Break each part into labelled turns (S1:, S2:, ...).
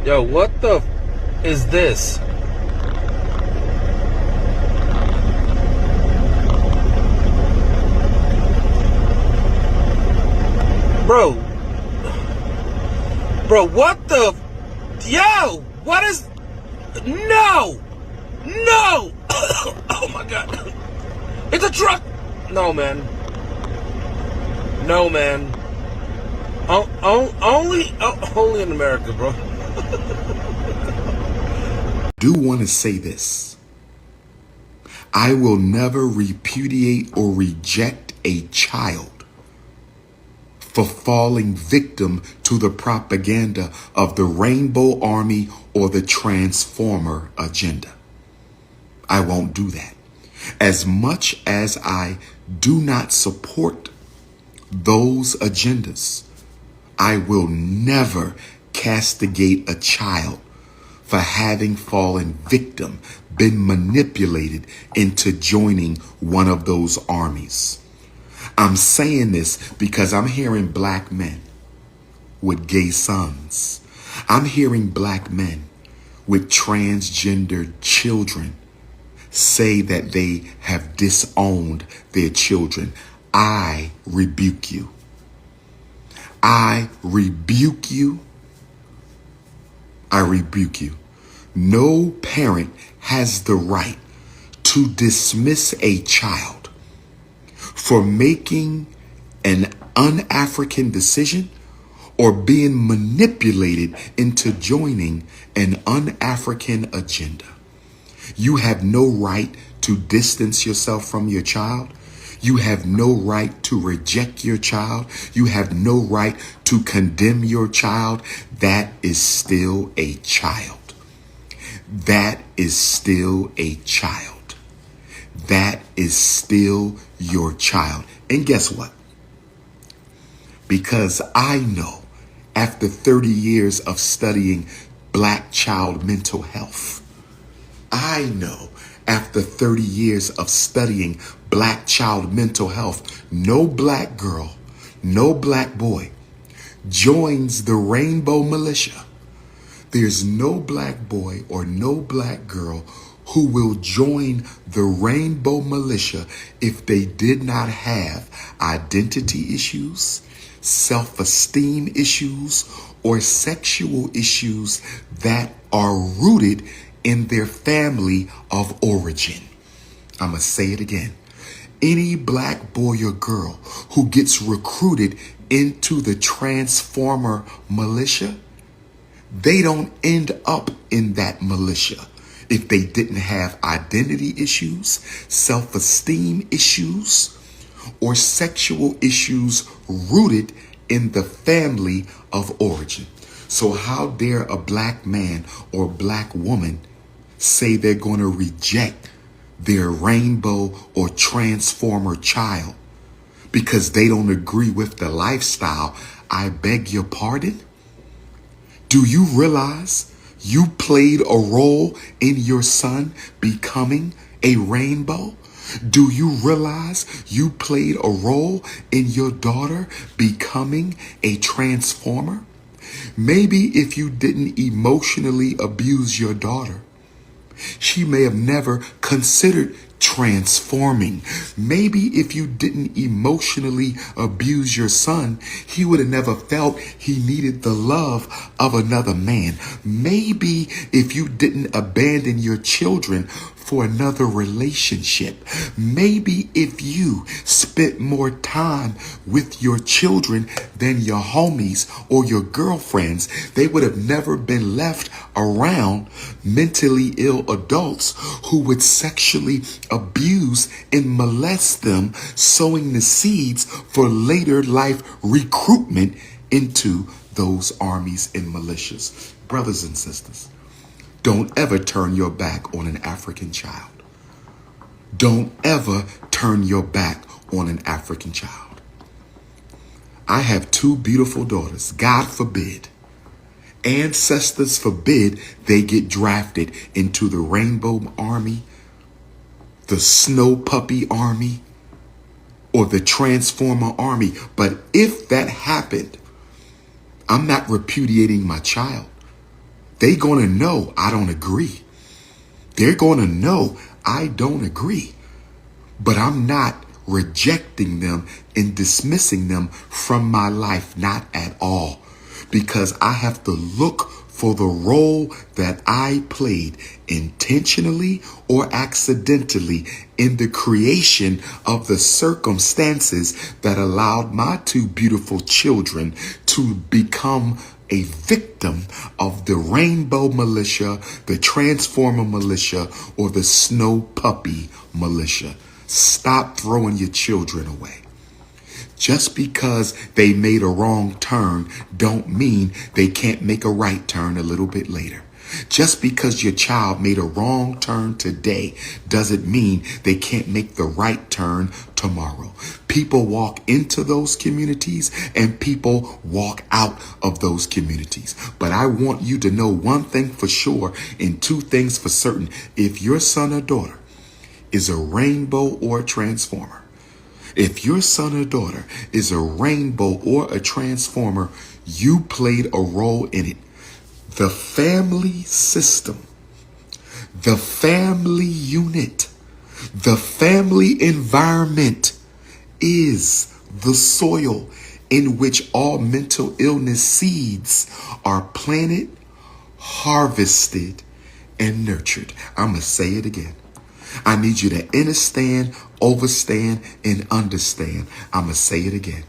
S1: Yo, what the is this? Bro. Bro, what the? Yo, what is? No! No! Oh my god. It's a truck! No, man. No, man. Only in America, bro.
S2: Do want to say this. I will never repudiate or reject a child for falling victim to the propaganda of the Rainbow Army or the Transformer agenda. I won't do that. As much as I do not support those agendas, I will never castigate a child for having fallen victim, been manipulated into joining one of those armies. I'm saying this because I'm hearing black men with gay sons. I'm hearing black men with transgendered children say that they have disowned their children. I rebuke you. I rebuke you. I rebuke you. No parent has the right to dismiss a child for making an un-African decision or being manipulated into joining an un-African agenda. You have no right to distance yourself from your child. You have no right to reject your child. You have no right to condemn your child. That is still a child. That is still a child. That is still your child. And guess what? Because I know after 30 years of studying black child mental health, I know after 30 years of studying black child mental health, no black girl, no black boy joins the Rainbow Militia. There's no black boy or no black girl who will join the Rainbow Militia if they did not have identity issues, self-esteem issues, or sexual issues that are rooted in their family of origin. I'm going to say it again. Any black boy or girl who gets recruited into the Transformer militia, they don't end up in that militia if they didn't have identity issues, self-esteem issues, or sexual issues rooted in the family of origin. So how dare a black man or black woman say they're going to reject their rainbow or transformer child because they don't agree with the lifestyle? I beg your pardon? Do you realize you played a role in your son becoming a rainbow? Do you realize you played a role in your daughter becoming a transformer? Maybe if you didn't emotionally abuse your daughter, she may have never considered transforming. Maybe if you didn't emotionally abuse your son, he would have never felt he needed the love of another man. Maybe if you didn't abandon your children for another relationship, maybe if you spent more time with your children than your homies or your girlfriends, they would have never been left around mentally ill adults who would sexually abuse and molest them, sowing the seeds for later life recruitment into those armies and militias. Brothers and sisters, don't ever turn your back on an African child. Don't ever turn your back on an African child. I have two beautiful daughters. God forbid, ancestors forbid, they get drafted into the Rainbow Army, the Snow Puppy Army, or the Transformer Army. But if that happened, I'm not repudiating my child. They're going to know I don't agree. They're going to know I don't agree. But I'm not rejecting them and dismissing them from my life, not at all. Because I have to look for the role that I played intentionally or accidentally in the creation of the circumstances that allowed my two beautiful children to become a victim of the rainbow militia, the transformer militia, or the snow puppy militia. Stop throwing your children away. Just because they made a wrong turn don't mean they can't make a right turn a little bit later. Just because your child made a wrong turn today doesn't mean they can't make the right turn tomorrow. People walk into those communities and people walk out of those communities. But I want you to know one thing for sure and two things for certain. If your son or daughter is a rainbow or a transformer, if your son or daughter is a rainbow or a transformer, you played a role in it. The family system, the family unit, the family environment is the soil in which all mental illness seeds are planted, harvested, and nurtured. I'm going to say it again. I need you to understand, overstand, and understand. I'm going to say it again.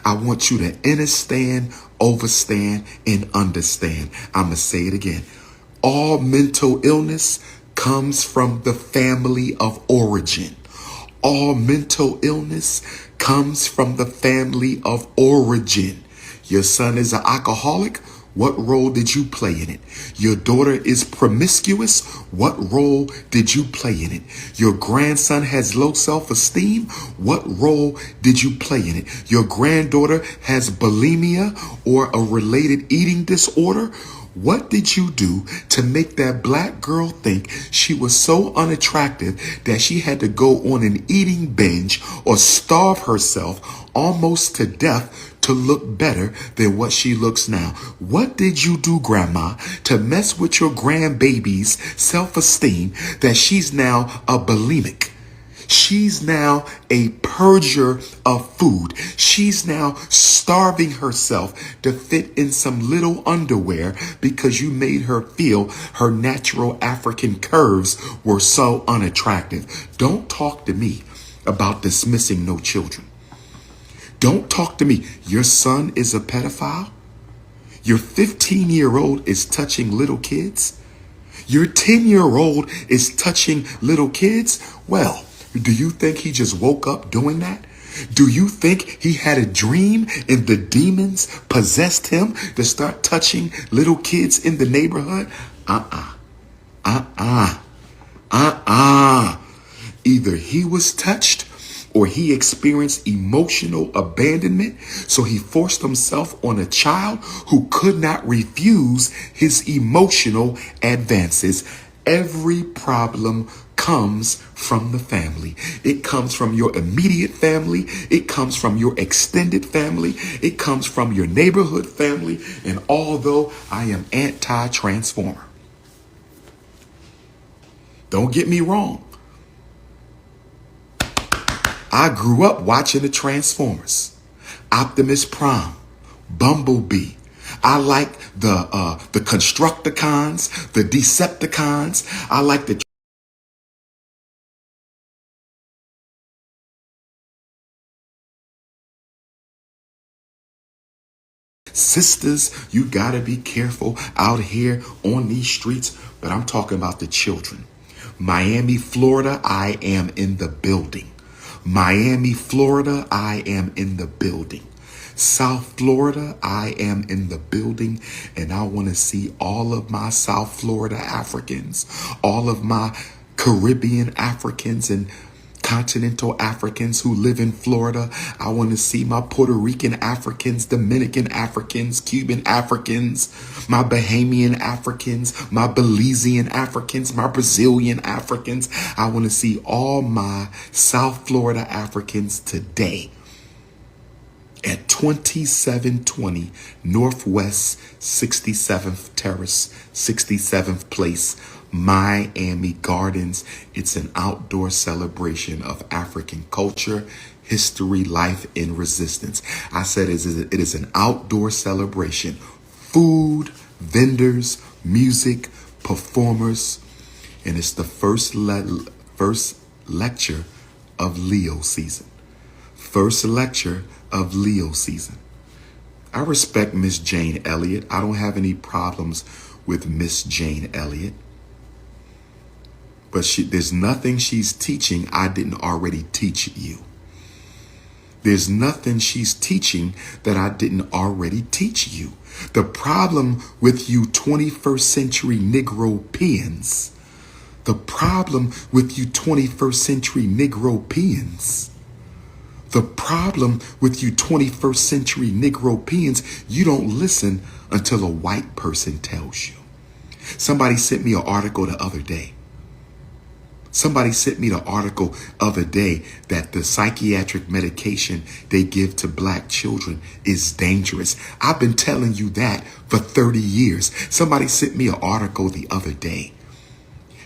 S2: I want you to understand, overstand, and understand. I'm going to say it again. All mental illness comes from the family of origin. All mental illness comes from the family of origin. Your son is an alcoholic. What role did you play in it? Your daughter is promiscuous. What role did you play in it? Your grandson has low self-esteem. What role did you play in it? Your granddaughter has bulimia or a related eating disorder. What did you do to make that black girl think she was so unattractive that she had to go on an eating binge or starve herself almost to death to look better than what she looks now? What did you do, Grandma, to mess with your grandbaby's self-esteem that she's now a bulimic? She's now a purger of food. She's now starving herself to fit in some little underwear because you made her feel her natural African curves were so unattractive. Don't talk to me about dismissing no children. Don't talk to me. Your son is a pedophile. Your 15-year-old is touching little kids. Your 10-year-old is touching little kids. Well, do you think he just woke up doing that? Do you think he had a dream and the demons possessed him to start touching little kids in the neighborhood? Either he was touched or he experienced emotional abandonment, so he forced himself on a child who could not refuse his emotional advances. Every problem comes from the family. It comes from your immediate family. It comes from your extended family. It comes from your neighborhood family. And although I am anti-transformer, don't get me wrong, I grew up watching the Transformers, Optimus Prime, Bumblebee. I like the Constructicons, the Decepticons. I like the sisters. You gotta be careful out here on these streets, but I'm talking about the children. Miami, Florida, I am in the building. Miami, Florida, I am in the building. South Florida, I am in the building, and I want to see all of my South Florida Africans, all of my Caribbean Africans and continental Africans who live in Florida. I want to see my Puerto Rican Africans, Dominican Africans, Cuban Africans, my Bahamian Africans, my Belizean Africans, my Brazilian Africans. I want to see all my South Florida Africans today. at 2720 Northwest 67th Terrace, 67th Place, Miami Gardens. It's an outdoor celebration of African culture, history, life, and resistance. I said it is an outdoor celebration. Food, vendors, music, performers, and it's the first lecture of Leo season. First lecture of Leo season. I respect Miss Jane Elliott. I don't have any problems with Miss Jane Elliott. But there's nothing she's teaching I didn't already teach you. There's nothing she's teaching that I didn't already teach you. The problem with you 21st century Negropeans, the problem with you 21st century Negropeans, the problem with you 21st century Negropeans, you don't listen until a white person tells you. Somebody sent me an article the other day. Somebody sent me the article other day that the psychiatric medication they give to black children is dangerous. I've been telling you that for 30 years. Somebody sent me an article the other day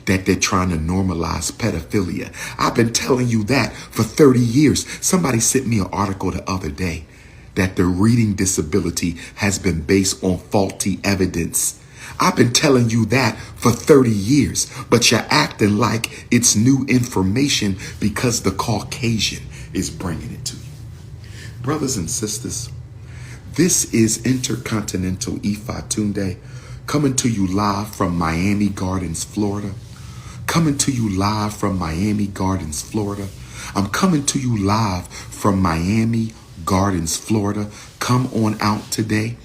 S2: that they're trying to normalize pedophilia. I've been telling you that for 30 years. Somebody sent me an article the other day that the reading disability has been based on faulty evidence. I've been telling you that for 30 years, but you're acting like it's new information because the Caucasian is bringing it to you. Brothers and sisters, this is Intercontinental Ifa Tunde coming to you live from Miami Gardens, Florida. Coming to you live from Miami Gardens, Florida. I'm coming to you live from Miami Gardens, Florida. Come on out today.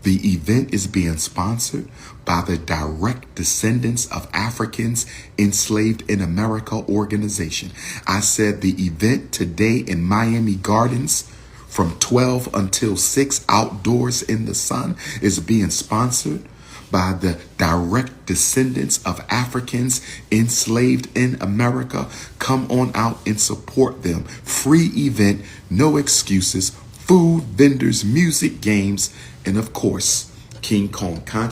S2: The event is being sponsored by the Direct Descendants of Africans Enslaved in America organization. I said the event today in Miami Gardens from 12 until 6 outdoors in the sun is being sponsored by the Direct Descendants of Africans Enslaved in America. Come on out and support them. Free event, no excuses, food, vendors, music, games, and of course, King Kong